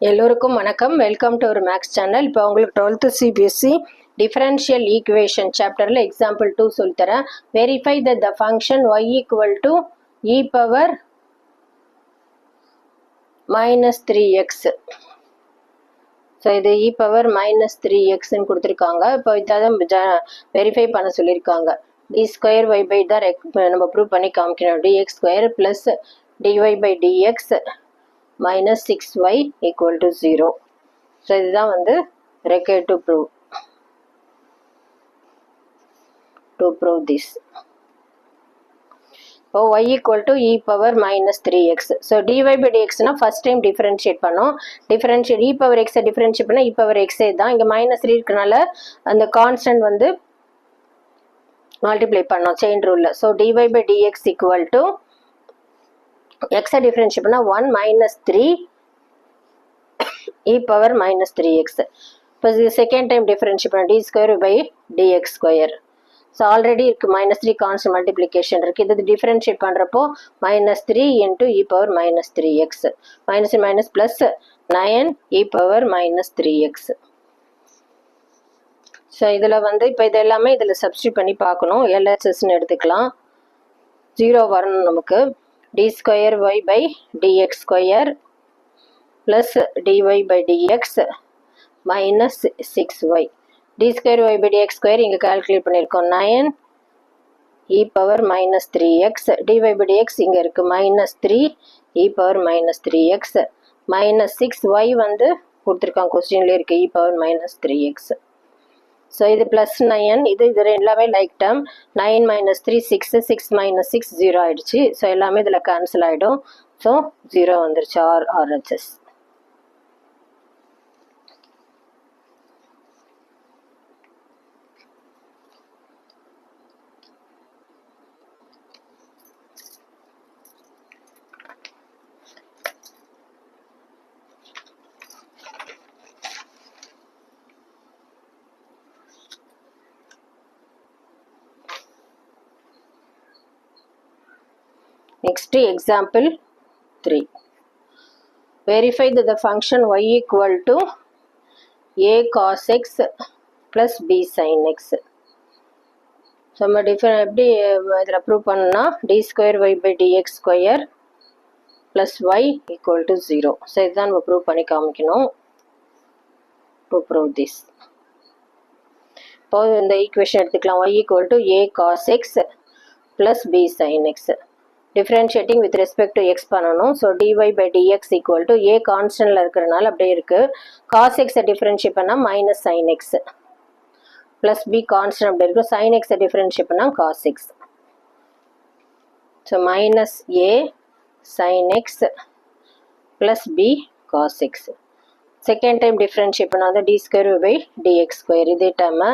எல்லோருக்கும் வணக்கம். Welcome to ஒரு மேக்ஸ் சேனல். இப்போ உங்களுக்கு 12th CBSE டிஃபரன்ஷியல் ஈக்குவேஷன் சாப்டரில் எக்ஸாம்பிள் 2 சொல்லித்தரேன். Verify that the function y equal to e power minus 3x. So இது e power minus 3xன்னு கொடுத்துருக்காங்க. இப்போ இதான் வெரிஃபை பண்ண சொல்லியிருக்காங்க. d ஸ்கொயர் y பை தான் நம்ம ப்ரூவ் பண்ணி காமிக்கணும். dx square plus dy by dx minus 6y equal to 0. So இதுதான் வந்து required to prove this. So y equal to e power minus 3x. So dy by dx na first time differentiate பண்ணோம். differentiate e power x differentiate பண்ணா e power x தான். இங்க minus 3 இருக்கனால அந்த constant வந்து multiply பண்ணோம் chain rule. So dy by dx equal to x differentiate பண்ணா 1 minus 3 e power minus 3x. இப்போ செகண்ட் டைம் differentiate பண்ண d square by dx square. So already இருக்கு minus 3 கான்ஸ்டன்ட் மல்டிப்ளிகேஷன் இருக்கு. இது differentiate பண்ணுறப்போ minus 3 into e power minus 3x. minus minus plus 9 e power minus 3x. So இதில் வந்து இப்போ இது எல்லாமே இதில் சப்ஸ்டியூட் பண்ணி பார்க்கணும். LHSன்னு எடுத்துக்கலாம். 0 வரணும் நமக்கு. d square y by dx square plus dy by dx minus 6y. d square y by dx square இங்கே கால்குலேட் பண்ணியிருக்கோம். 9 e power minus 3x. dy by dx இங்கே இருக்குது minus 3 e power minus 3x minus 6y வந்து கொடுத்துருக்காங்க கொஸ்டின்லேயே இருக்குது e power minus 3x. So இது plus 9 இது எல்லாமே லைக் டேர்ம். 9 minus 3 6 6 minus 6 0 ஆகிடுச்சு. ஸோ எல்லாமே இதில் கேன்சல் ஆகிடும். ஸோ 0 வந்துருச்சு. RHS. Next example 3. Verify that the function y equal to a cos x plus b sin x. So நம்ம எப்படி இதில் ப்ரூவ் பண்ணணும்னா d square y by dx square plus y equal to 0. So இதுதான் நம்ம prove பண்ணி காமிக்கணும். to prove this. இப்போ இந்த ஈக்குவேஷன் எடுத்துக்கலாம். y equal to a cos x plus b sin x. differentiating with respect to x பண்ணணும். So dy by dx equal to a கான்ஸ்டன்ட்ல இருக்கிறனால அப்படியே இருக்கு. cos x differentiate பண்ணால் minus sin x plus b constant அப்படி இருக்கு. sin x differentiate பண்ணால் cos x. So minus a sin x plus b cos x. Second time differentiate பண்ணால் d square by dx square. இதே time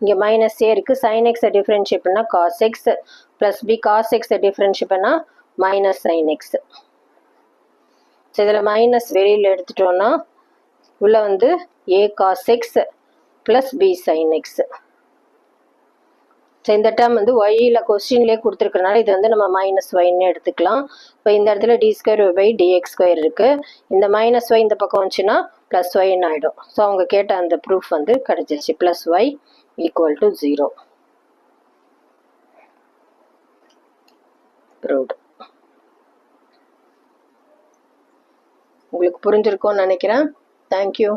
இங்கே minus A இருக்குது. Sine எக்ஸை differentiate பண்ணால் cos X plus B cos எக்ஸை differentiate பண்ணால் minus sine X. So இதில் minus வெளியில் எடுத்துட்டோன்னா உள்ள வந்து A cos X plus B sine X. So இந்த டேர்ம் வந்து ஒய்யில் கொஸ்டின்லேயே கொடுத்துருக்கனால இது வந்து நம்ம மைனஸ் ஒய்ன்னு எடுத்துக்கலாம். இப்போ இந்த இடத்துல d square by dx square இருக்குது. இந்த மைனஸ் ஒய் இந்த பக்கம் வந்துச்சுன்னா ப்ளஸ் ஒய்ன்னு ஆகிடும். ஸோ அவங்க கேட்ட அந்த ப்ரூஃப் வந்து கிடச்சிருச்சு. Plus Y equal to 0. Proved. உங்களுக்கு புரிஞ்சிருக்கும்னு நினைக்கிறேன். Thank you.